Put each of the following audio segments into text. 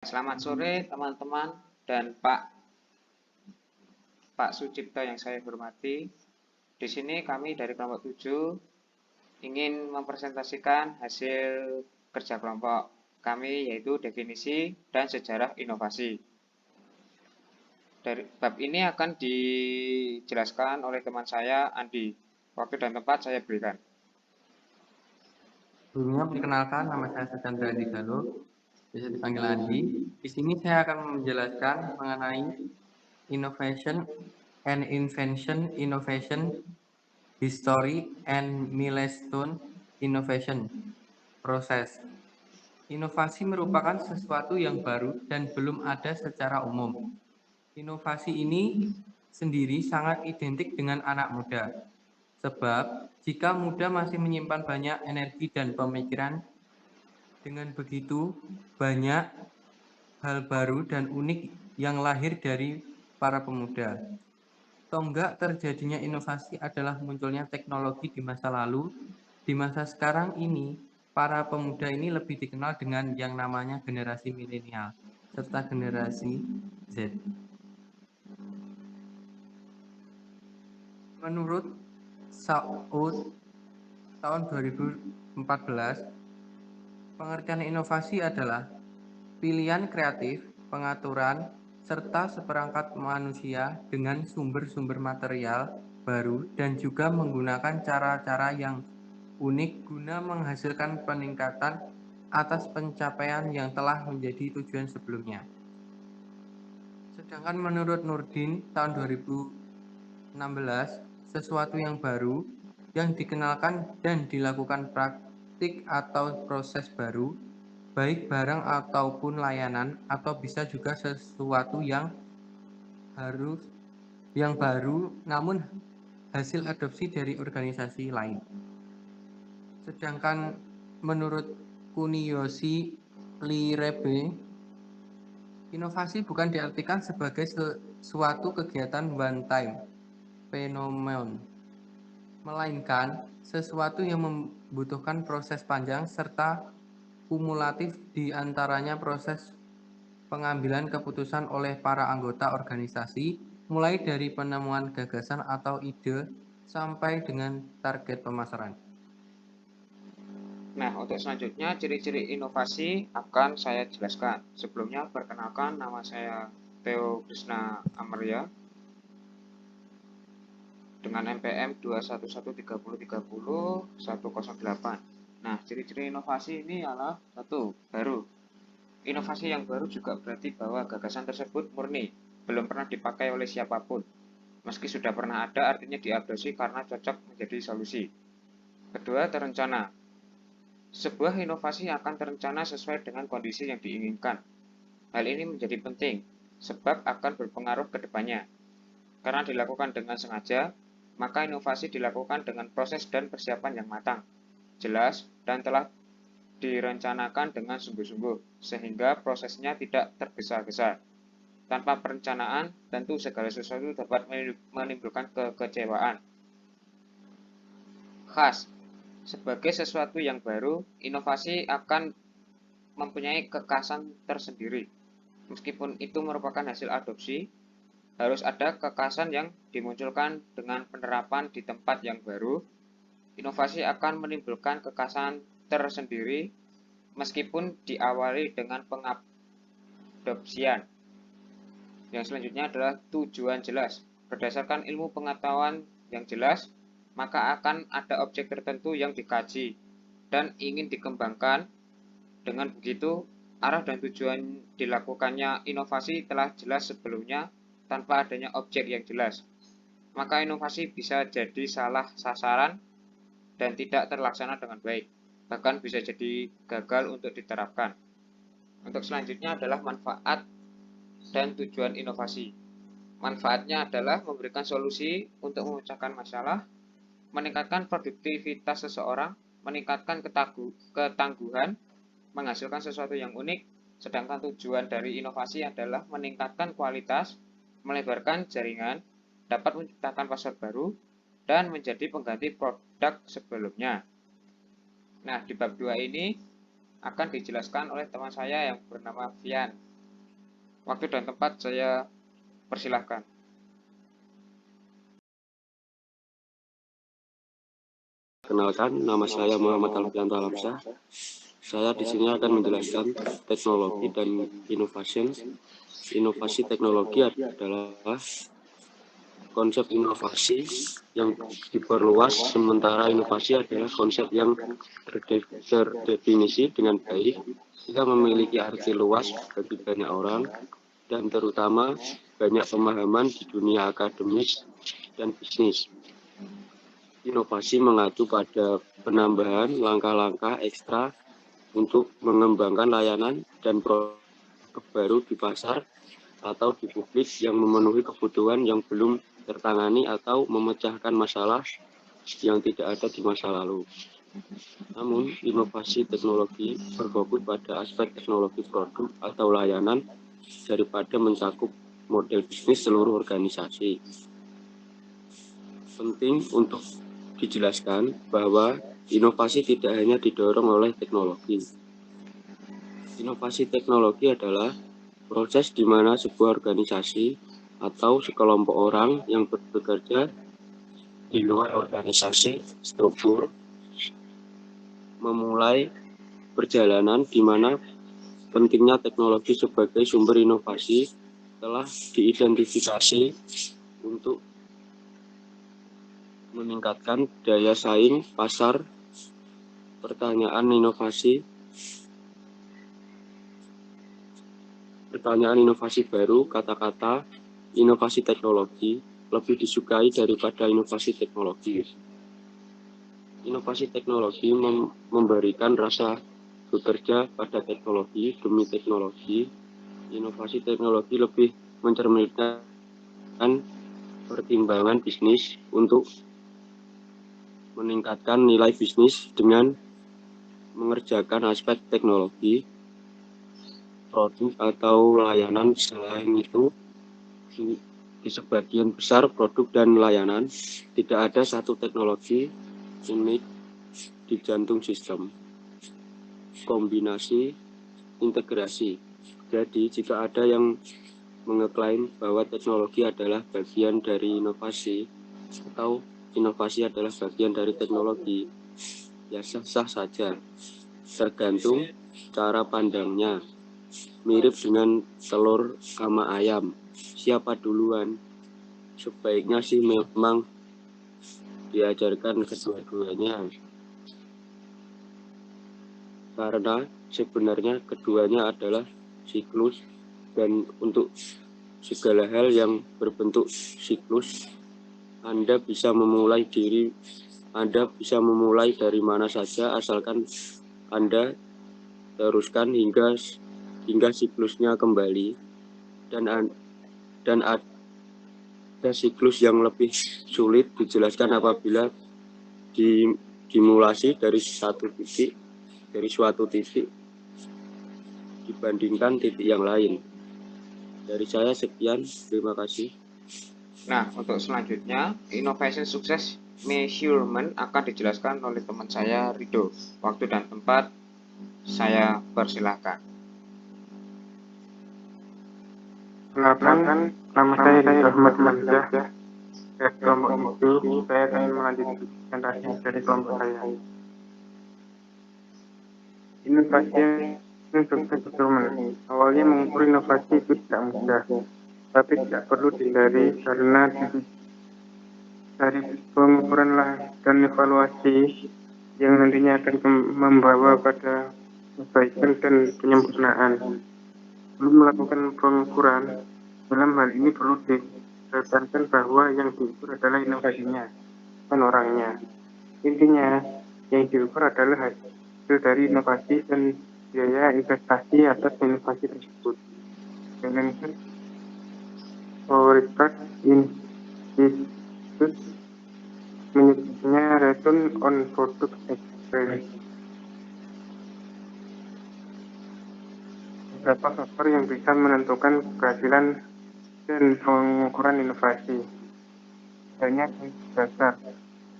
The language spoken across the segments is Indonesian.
Selamat sore teman-teman dan Pak Sucipto yang saya hormati. Di sini kami dari kelompok 7 ingin mempresentasikan hasil kerja kelompok kami, yaitu definisi dan sejarah inovasi. Dari bab ini akan dijelaskan oleh teman saya Andi. Waktu dan tempat saya berikan. Sebelumnya perkenalkan, nama saya Sechandra Digalo, bisa dipanggil Andi. Di sini saya akan menjelaskan mengenai innovation and innovation, history and milestone innovation process. Inovasi merupakan sesuatu yang baru dan belum ada secara umum. Inovasi ini sendiri sangat identik dengan anak muda. Sebab, jika muda masih menyimpan banyak energi dan pemikiran, dengan begitu banyak hal baru dan unik yang lahir dari para pemuda. Tonggak terjadinya inovasi adalah munculnya teknologi di masa lalu. Di masa sekarang ini, para pemuda ini lebih dikenal dengan yang namanya generasi milenial serta generasi Z. Menurut Saud tahun 2014, pengertian inovasi adalah pilihan kreatif, pengaturan, serta seperangkat manusia dengan sumber-sumber material baru dan juga menggunakan cara-cara yang unik guna menghasilkan peningkatan atas pencapaian yang telah menjadi tujuan sebelumnya. Sedangkan menurut Nurdin tahun 2016, sesuatu yang baru yang dikenalkan dan dilakukan praktik atau proses baru, baik barang ataupun layanan, atau bisa juga sesuatu yang baru namun hasil adopsi dari organisasi lain. Sedangkan menurut Kuniyoshi Lirebe, inovasi bukan diartikan sebagai suatu kegiatan one time phenomenon, melainkan sesuatu yang membutuhkan proses panjang serta kumulatif, di antaranya proses pengambilan keputusan oleh para anggota organisasi, mulai dari penemuan gagasan atau ide sampai dengan target pemasaran. Nah, untuk selanjutnya ciri-ciri inovasi akan saya jelaskan. Sebelumnya perkenalkan, nama saya Theo Krishna Amarya dengan NPM 2113030 108. Nah, ciri-ciri inovasi ini adalah satu, baru. Inovasi yang baru juga berarti bahwa gagasan tersebut murni, belum pernah dipakai oleh siapapun. Meski sudah pernah ada, artinya diadopsi karena cocok menjadi solusi. Kedua, terencana. Sebuah inovasi akan terencana sesuai dengan kondisi yang diinginkan. Hal ini menjadi penting, sebab akan berpengaruh ke depannya. Karena dilakukan dengan sengaja, maka inovasi dilakukan dengan proses dan persiapan yang matang, jelas, dan telah direncanakan dengan sungguh-sungguh, sehingga prosesnya tidak tergesa-gesa. Tanpa perencanaan, tentu segala sesuatu dapat menimbulkan kekecewaan. Khas. Sebagai sesuatu yang baru, inovasi akan mempunyai kekhasan tersendiri. Meskipun itu merupakan hasil adopsi, harus ada kekhasan yang dimunculkan dengan penerapan di tempat yang baru. Inovasi akan menimbulkan kekhasan tersendiri meskipun diawali dengan pengadopsian. Yang selanjutnya adalah tujuan jelas. Berdasarkan ilmu pengetahuan yang jelas, maka akan ada objek tertentu yang dikaji dan ingin dikembangkan. Dengan begitu, arah dan tujuan dilakukannya inovasi telah jelas sebelumnya tanpa adanya objek yang jelas. Maka inovasi bisa jadi salah sasaran dan tidak terlaksana dengan baik. Bahkan bisa jadi gagal untuk diterapkan. Untuk selanjutnya adalah manfaat dan tujuan inovasi. Manfaatnya adalah memberikan solusi untuk memecahkan masalah, meningkatkan produktivitas seseorang, meningkatkan ketangguhan, menghasilkan sesuatu yang unik, sedangkan tujuan dari inovasi adalah meningkatkan kualitas, melebarkan jaringan, dapat menciptakan pasar baru, dan menjadi pengganti produk sebelumnya. Nah, di bab 2 ini akan dijelaskan oleh teman saya yang bernama Vian. Waktu dan tempat saya persilahkan. Kenalkan, nama saya Muhammad Alfian Alamsyah. Saya di sini akan menjelaskan teknologi dan inovasi. Inovasi teknologi adalah konsep inovasi yang diperluas, sementara inovasi adalah konsep yang terdefinisi dengan baik, sehingga memiliki arti luas bagi banyak orang, dan terutama banyak pemahaman di dunia akademis dan bisnis. Inovasi mengacu pada penambahan langkah-langkah ekstra untuk mengembangkan layanan dan produk baru di pasar atau di publik yang memenuhi kebutuhan yang belum tertangani atau memecahkan masalah yang tidak ada di masa lalu. Namun, inovasi teknologi berfokus pada aspek teknologi produk atau layanan daripada mencakup model bisnis seluruh organisasi. Penting untuk dijelaskan bahwa inovasi tidak hanya didorong oleh teknologi. Inovasi teknologi adalah proses di mana sebuah organisasi atau sekelompok orang yang bekerja di luar organisasi struktur memulai perjalanan di mana pentingnya teknologi sebagai sumber inovasi telah diidentifikasi untuk meningkatkan daya saing pasar. Pertanyaan inovasi baru, kata-kata inovasi teknologi lebih disukai daripada inovasi teknologi. Inovasi teknologi memberikan rasa bekerja pada teknologi demi teknologi. Inovasi teknologi lebih mencerminkan pertimbangan bisnis untuk meningkatkan nilai bisnis dengan mengerjakan aspek teknologi, produk atau layanan. Selain itu, di sebagian besar produk dan layanan tidak ada satu teknologi unik di jantung sistem. Kombinasi integrasi. Jadi, jika ada yang mengeklaim bahwa teknologi adalah bagian dari inovasi atau inovasi adalah bagian dari teknologi, ya sah-sah saja, tergantung cara pandangnya. Mirip dengan telur sama ayam, siapa duluan? Sebaiknya sih memang diajarkan kedua-duanya, karena sebenarnya keduanya adalah siklus, dan untuk segala hal yang berbentuk siklus, Anda bisa memulai dari mana saja, asalkan Anda teruskan hingga siklusnya kembali, dan ada siklus yang lebih sulit dijelaskan apabila dimulasi dari suatu titik dibandingkan titik yang lain. Dari saya sekian, terima kasih. Nah, untuk selanjutnya, innovation success measurement akan dijelaskan oleh teman saya, Rido. Waktu dan tempat saya persilahkan. Kenalkan, nama saya Rido Ahmad Mansyah. Dari kelompok itu, saya akan melanjutkan presentasi dari kelompok saya. Inovasi sukses measurement. Awalnya mengukur inovasi itu tidak mudah, tapi tidak perlu dihindari karena dari pengukuran dan evaluasi yang nantinya akan membawa pada perbaikan dan penyempurnaan. Sebelum melakukan pengukuran, dalam hal ini perlu ditekankan bahwa yang diukur adalah inovasinya, bukan orangnya. Intinya, yang diukur adalah hasil dari inovasi dan biaya investasi atas inovasi tersebut. Dengan Prioritas Institute menyebutnya return on product expense. Beberapa faktor yang bisa menentukan keberhasilan dan pengukuran inovasi. Banyak dasar.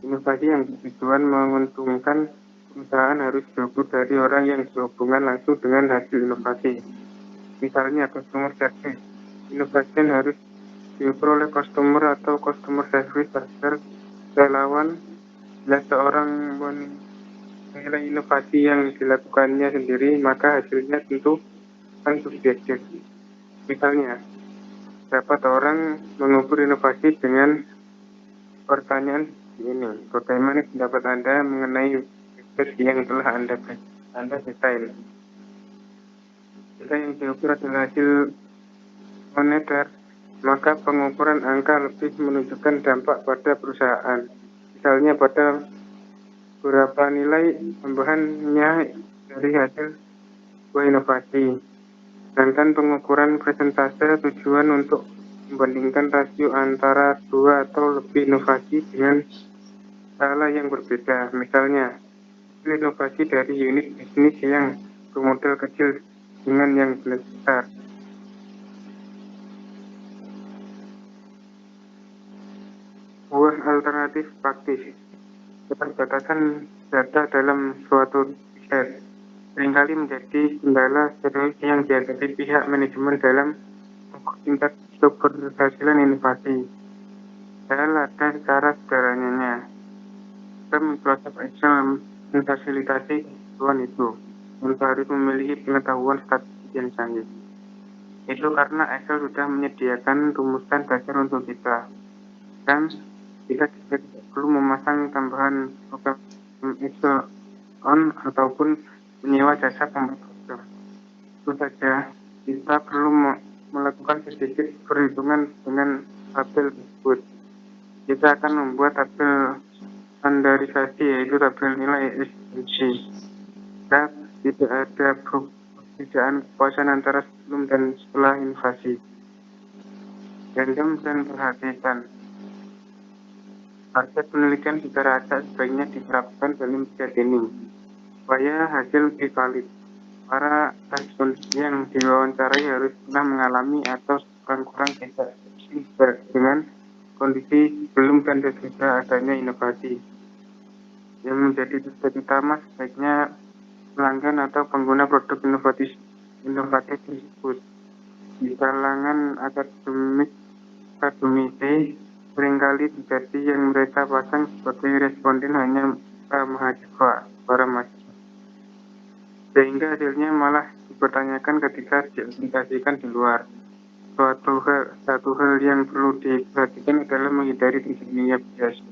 Inovasi yang bertujuan menguntungkan perusahaan harus diukur dari orang yang berhubungan langsung dengan hasil inovasi. misalnya customer service. Innovation harus diukur oleh customer atau customer service agar relawan. Bila seorang menilai inovasi yang dilakukannya sendiri, maka hasilnya tentu akan subjektif. Misalnya, dapat orang mengukur inovasi dengan pertanyaan ini, bagaimana pendapat Anda mengenai riset yang telah Anda desain? Jika yang diukur adalah hasil moneter, maka pengukuran angka lebih menunjukkan dampak pada perusahaan. Misalnya pada berapa nilai tambahannya dari hasil sebuah inovasi. Sedangkan pengukuran persentase tujuan untuk membandingkan rasio antara dua atau lebih inovasi dengan skala yang berbeda. Misalnya, inovasi dari unit bisnis yang bermodal kecil dengan yang besar. Sebuah alternatif praktis. Keterbatasan data dalam suatu riset seringkali menjadi kendala serius yang dihadapi pihak manajemen dalam tingkat keberhasilan inovasi. Padahal ada cara sederhananya. Kita Microsoft Excel memfasilitasi kebutuhan itu. Kita harus memiliki pengetahuan statistik yang canggih. Itu karena Excel sudah menyediakan rumusan dasar untuk kita. Dan kita tidak perlu memasang tambahan program Excel on ataupun menyewa jasa pembuat program. Itu saja, kita perlu melakukan sedikit perhitungan dengan tabel tersebut. Kita akan membuat tabel standarisasi, yaitu tabel nilai efisiensi. Dan tidak ada perbedaan kepuasan antara sebelum dan setelah inovasi. Random dan perhatikan. Target penelitian secara acak sebaiknya diterapkan dalam riset ini, supaya hasil lebih valid. Para responden yang diwawancarai harus pernah mengalami atau kurang-kurang tidak dengan kondisi sebelum dan sesudah adanya inovasi. Yang menjadi tujuan utama sebaiknya pelanggan atau pengguna produk inovatif tersebut. Di kalangan akademisi seringkali terjadi yang mereka pasang sebagai responden hanya para mahasiswa. Sehingga hasilnya malah dipertanyakan ketika diaplikasikan di luar. Satu hal yang perlu diperhatikan adalah menghindari terjadinya bias.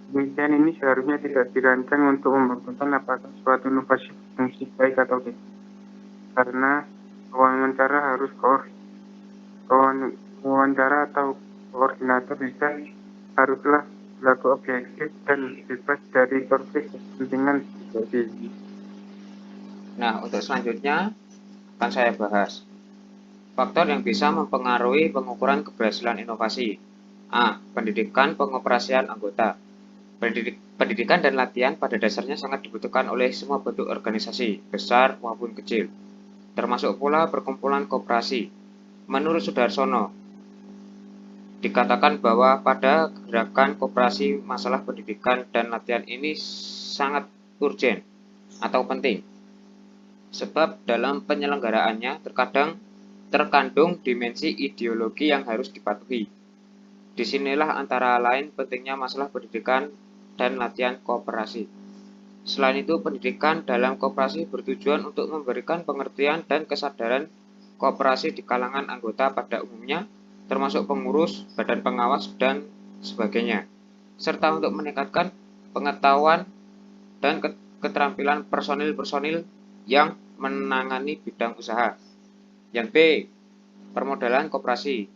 Penelitian ini seharusnya tidak dirancang untuk membuktikan apakah suatu inovasi berfungsi baik atau tidak. Karena wawancara atau koordinator riset haruslah berlaku objektif dan bebas dari konflik kepentingan pribadi. Nah, untuk selanjutnya akan saya bahas faktor yang bisa mempengaruhi pengukuran keberhasilan inovasi. A. Pendidikan pengoperasian anggota. Pendidikan dan latihan pada dasarnya sangat dibutuhkan oleh semua bentuk organisasi, besar maupun kecil, termasuk pula perkumpulan koperasi. Menurut Sudarsono, dikatakan bahwa pada gerakan koperasi masalah pendidikan dan latihan ini sangat urgen atau penting, sebab dalam penyelenggaraannya terkandung dimensi ideologi yang harus dipatuhi. Disinilah antara lain pentingnya masalah pendidikan dan latihan koperasi. Selain itu, pendidikan dalam koperasi bertujuan untuk memberikan pengertian dan kesadaran koperasi di kalangan anggota pada umumnya, termasuk pengurus, badan pengawas, dan sebagainya, serta untuk meningkatkan pengetahuan dan keterampilan personil-personil yang menangani bidang usaha. Yang B. Permodalan koperasi.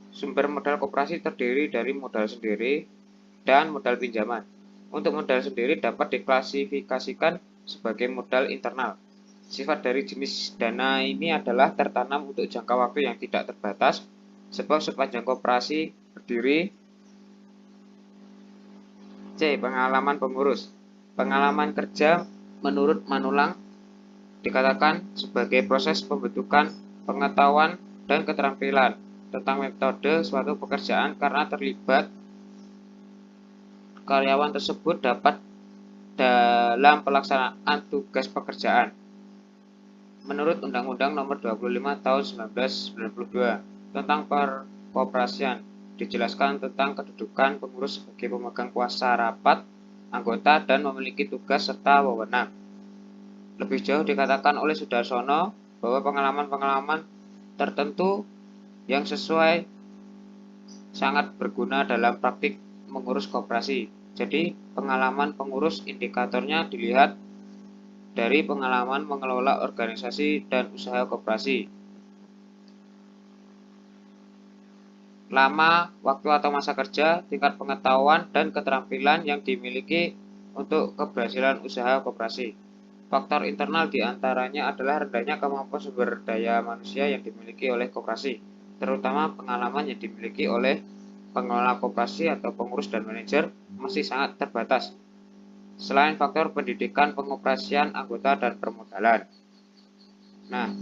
Sumber modal koperasi terdiri dari modal sendiri dan modal pinjaman. Untuk modal sendiri dapat diklasifikasikan sebagai modal internal. Sifat dari jenis dana ini adalah tertanam untuk jangka waktu yang tidak terbatas, sebab sepanjang koperasi berdiri. C. Pengalaman pengurus. Pengalaman kerja menurut Manulang dikatakan sebagai proses pembentukan pengetahuan dan keterampilan tentang metode suatu pekerjaan karena terlibat karyawan tersebut dapat dalam pelaksanaan tugas pekerjaan. menurut Undang-Undang Nomor 25 Tahun 1992 tentang Perkoperasian. Dijelaskan tentang kedudukan pengurus sebagai pemegang kuasa rapat, anggota, dan memiliki tugas serta wewenang. Lebih jauh dikatakan oleh Sudarsono bahwa pengalaman-pengalaman tertentu yang sesuai sangat berguna dalam praktik mengurus koperasi. Jadi, pengalaman pengurus indikatornya dilihat dari pengalaman mengelola organisasi dan usaha koperasi. Lama, waktu atau masa kerja, tingkat pengetahuan, dan keterampilan yang dimiliki untuk keberhasilan usaha koperasi. Faktor internal diantaranya adalah rendahnya kemampuan sumber daya manusia yang dimiliki oleh koperasi, terutama pengalaman yang dimiliki oleh pengelola koperasi atau pengurus dan manajer masih sangat terbatas. Selain faktor pendidikan, pengoperasian anggota, dan permodalan. Nah,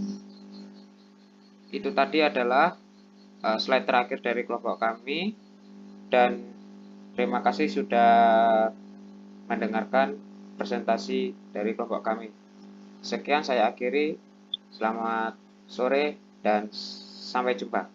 itu tadi adalah slide terakhir dari kelompok kami, dan terima kasih sudah mendengarkan presentasi dari kelompok kami. Sekian saya akhiri, selamat sore dan sampai jumpa.